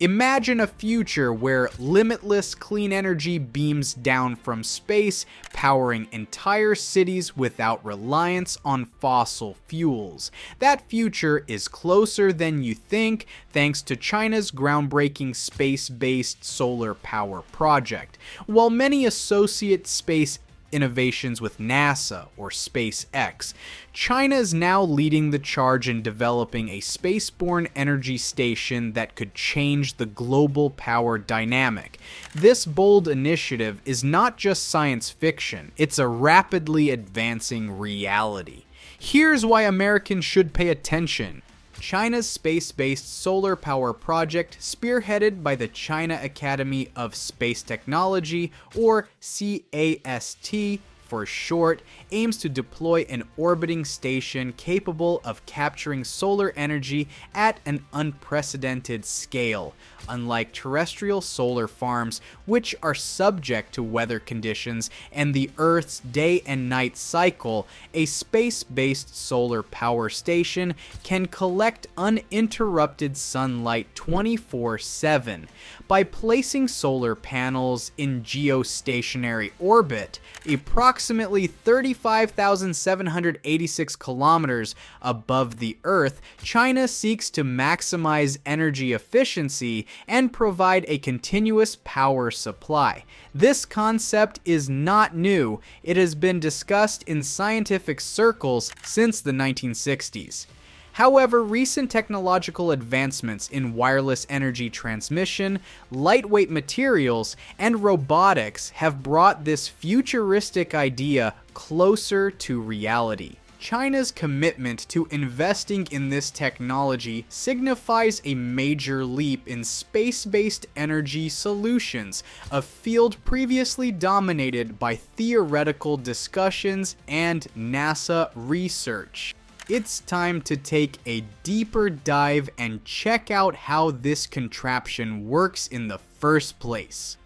Imagine a future where limitless clean energy beams down from space, powering entire cities without reliance on fossil fuels. That future is closer than you think, thanks to China's groundbreaking space-based solar power project. While many associate space innovations with NASA or SpaceX, China is now leading the charge in developing a spaceborne energy station that could change the global power dynamic. This bold initiative is not just science fiction, it's a rapidly advancing reality. Here's why Americans should pay attention. China's space-based solar power project, spearheaded by the China Academy of Space Technology, or CAST for short, aims to deploy an orbiting station capable of capturing solar energy at an unprecedented scale. Unlike terrestrial solar farms, which are subject to weather conditions and the Earth's day and night cycle, a space-based solar power station can collect uninterrupted sunlight 24/7. By placing solar panels in geostationary orbit, approximately 35,786 kilometers above the Earth, China seeks to maximize energy efficiency and provide a continuous power supply. This concept is not new. It has been discussed in scientific circles since the 1960s. However, recent technological advancements in wireless energy transmission, lightweight materials, and robotics have brought this futuristic idea closer to reality. China's commitment to investing in this technology signifies a major leap in space-based energy solutions, a field previously dominated by theoretical discussions and NASA research. It's time to take a deeper dive and check out how this contraption works in the first place.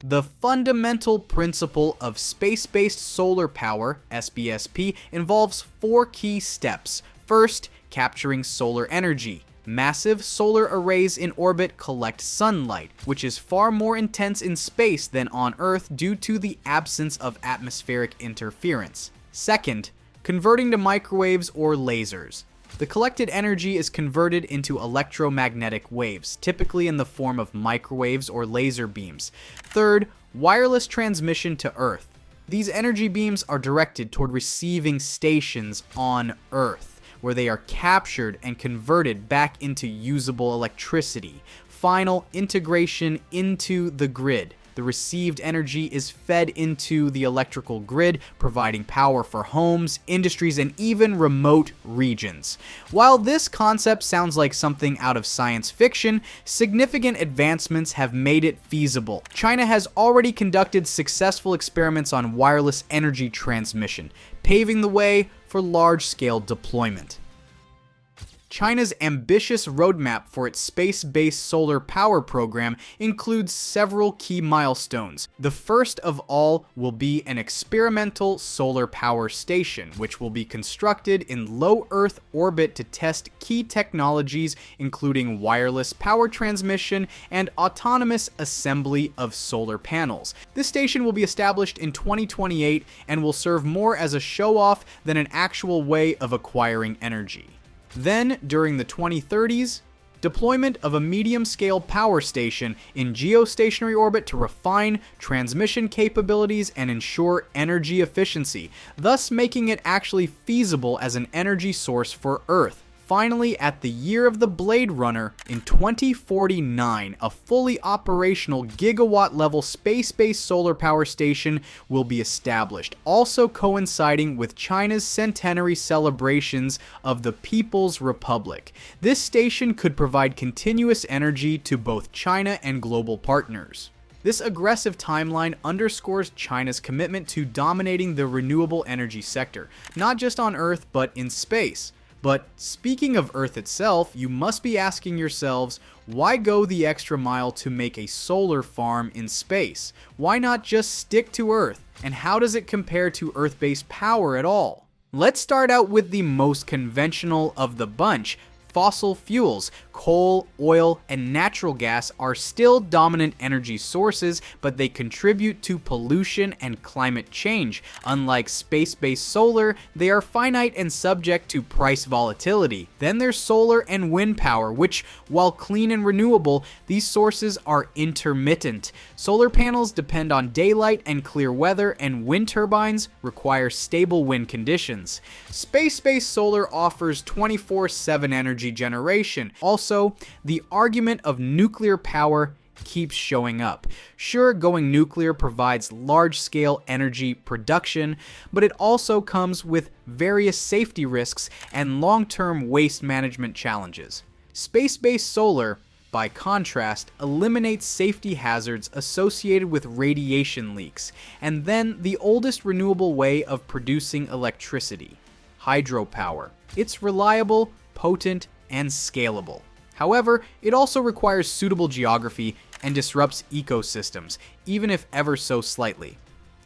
The fundamental principle of space-based solar power, SBSP, involves 4 key steps. First, capturing solar energy. Massive solar arrays in orbit collect sunlight, which is far more intense in space than on Earth due to the absence of atmospheric interference. Second, converting to microwaves or lasers. The collected energy is converted into electromagnetic waves, typically in the form of microwaves or laser beams. Third, wireless transmission to Earth. These energy beams are directed toward receiving stations on Earth, where they are captured and converted back into usable electricity. Final, integration into the grid. The received energy is fed into the electrical grid, providing power for homes, industries, and even remote regions. While this concept sounds like something out of science fiction, significant advancements have made it feasible. China has already conducted successful experiments on wireless energy transmission, paving the way for large-scale deployment. China's ambitious roadmap for its space-based solar power program includes several key milestones. The first of all will be an experimental solar power station, which will be constructed in low Earth orbit to test key technologies including wireless power transmission and autonomous assembly of solar panels. This station will be established in 2028 and will serve more as a show-off than an actual way of acquiring energy. Then, during the 2030s, deployment of a medium-scale power station in geostationary orbit to refine transmission capabilities and ensure energy efficiency, thus making it actually feasible as an energy source for Earth. Finally, at the year of the Blade Runner, in 2049, a fully operational gigawatt-level space-based solar power station will be established, also coinciding with China's centenary celebrations of the People's Republic. This station could provide continuous energy to both China and global partners. This aggressive timeline underscores China's commitment to dominating the renewable energy sector, not just on Earth, but in space. But speaking of Earth itself, you must be asking yourselves, why go the extra mile to make a solar farm in space? Why not just stick to Earth? And how does it compare to Earth-based power at all? Let's start out with the most conventional of the bunch, fossil fuels. Coal, oil, and natural gas are still dominant energy sources, but they contribute to pollution and climate change. Unlike space-based solar, they are finite and subject to price volatility. Then there's solar and wind power, which, while clean and renewable, these sources are intermittent. Solar panels depend on daylight and clear weather, and wind turbines require stable wind conditions. Space-based solar offers 24/7 energy generation. Also, the argument of nuclear power keeps showing up. Sure, going nuclear provides large-scale energy production, but it also comes with various safety risks and long-term waste management challenges. Space-based solar, by contrast, eliminates safety hazards associated with radiation leaks, and then the oldest renewable way of producing electricity, hydropower. It's reliable, potent, and scalable. However, it also requires suitable geography and disrupts ecosystems, even if ever so slightly.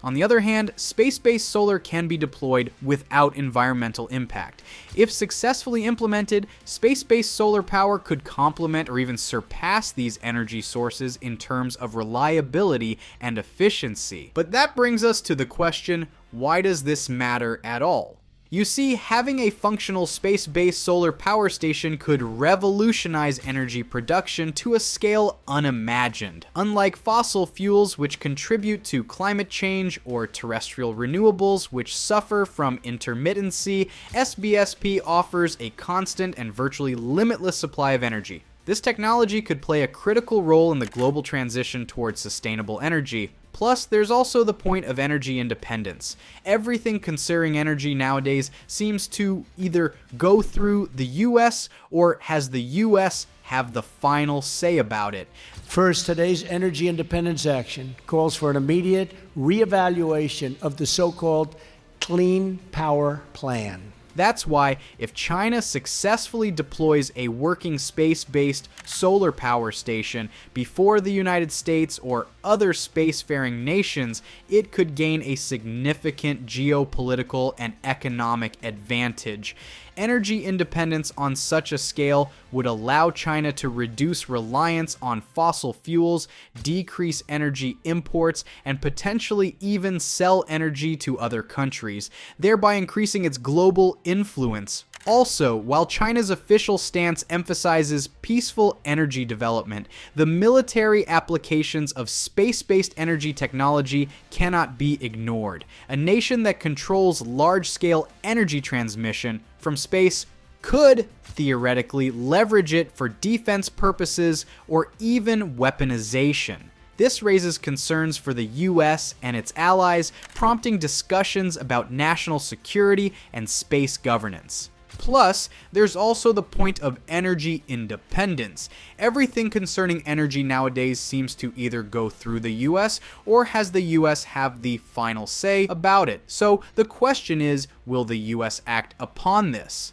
On the other hand, space-based solar can be deployed without environmental impact. If successfully implemented, space-based solar power could complement or even surpass these energy sources in terms of reliability and efficiency. But that brings us to the question, why does this matter at all? You see, having a functional space-based solar power station could revolutionize energy production to a scale unimagined. Unlike fossil fuels, which contribute to climate change, or terrestrial renewables, which suffer from intermittency, SBSP offers a constant and virtually limitless supply of energy. This technology could play a critical role in the global transition towards sustainable energy. Plus, there's also the point of energy independence. Everything concerning energy nowadays seems to either go through the US or has the US have the final say about it. First, today's energy independence action calls for an immediate reevaluation of the so-called Clean Power Plan. That's why, if China successfully deploys a working space-based solar power station before the United States or other spacefaring nations, it could gain a significant geopolitical and economic advantage. Energy independence on such a scale would allow China to reduce reliance on fossil fuels, decrease energy imports, and potentially even sell energy to other countries, thereby increasing its global influence. Also, while China's official stance emphasizes peaceful energy development, the military applications of space-based energy technology cannot be ignored. A nation that controls large-scale energy transmission from space could theoretically leverage it for defense purposes or even weaponization. This raises concerns for the US and its allies, prompting discussions about national security and space governance. Plus, there's also the point of energy independence. Everything concerning energy nowadays seems to either go through the US or has the US have the final say about it. So the question is, will the US act upon this?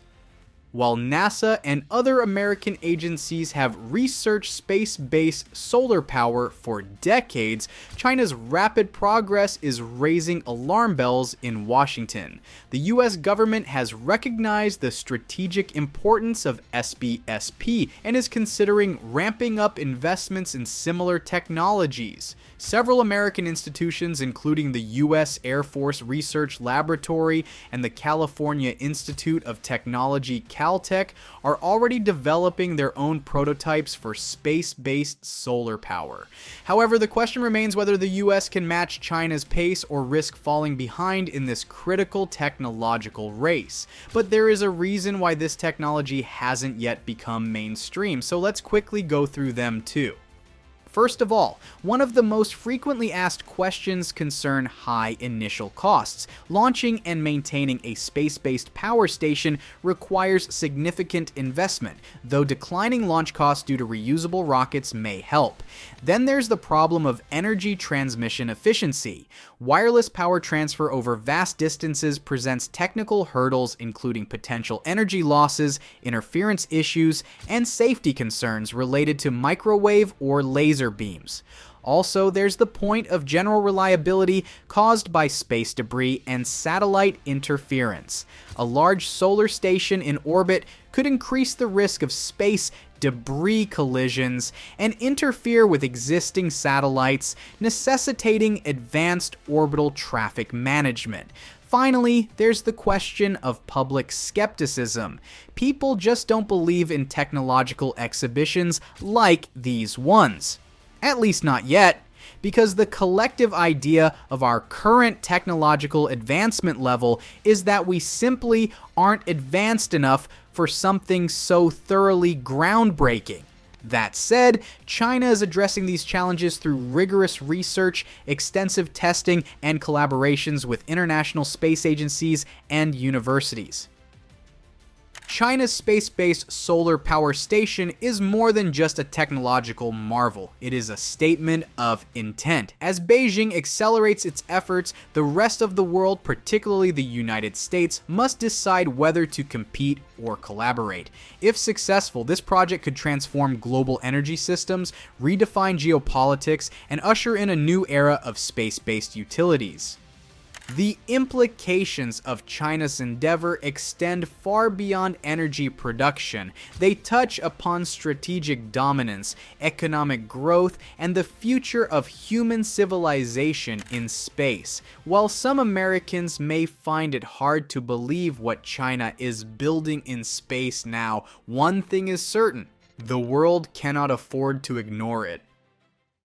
While NASA and other American agencies have researched space-based solar power for decades, China's rapid progress is raising alarm bells in Washington. The US government has recognized the strategic importance of SBSP and is considering ramping up investments in similar technologies. Several American institutions, including the U.S. Air Force Research Laboratory and the California Institute of Technology Caltech, are already developing their own prototypes for space-based solar power. However, the question remains whether the U.S. can match China's pace or risk falling behind in this critical technological race. But there is a reason why this technology hasn't yet become mainstream, so let's quickly go through them too. First of all, one of the most frequently asked questions concern high initial costs. Launching and maintaining a space-based power station requires significant investment, though declining launch costs due to reusable rockets may help. Then there's the problem of energy transmission efficiency. Wireless power transfer over vast distances presents technical hurdles, including potential energy losses, interference issues, and safety concerns related to microwave or laser beams. Also, there's the point of general reliability caused by space debris and satellite interference. A large solar station in orbit could increase the risk of space debris collisions, and interfere with existing satellites, necessitating advanced orbital traffic management. Finally, there's the question of public skepticism. People just don't believe in technological exhibitions like these ones. At least not yet, because the collective idea of our current technological advancement level is that we simply aren't advanced enough for something so thoroughly groundbreaking. That said, China is addressing these challenges through rigorous research, extensive testing, and collaborations with international space agencies and universities. China's space-based solar power station is more than just a technological marvel. It is a statement of intent. As Beijing accelerates its efforts, the rest of the world, particularly the United States, must decide whether to compete or collaborate. If successful, this project could transform global energy systems, redefine geopolitics, and usher in a new era of space-based utilities. The implications of China's endeavor extend far beyond energy production. They touch upon strategic dominance, economic growth, and the future of human civilization in space. While some Americans may find it hard to believe what China is building in space now, one thing is certain: the world cannot afford to ignore it.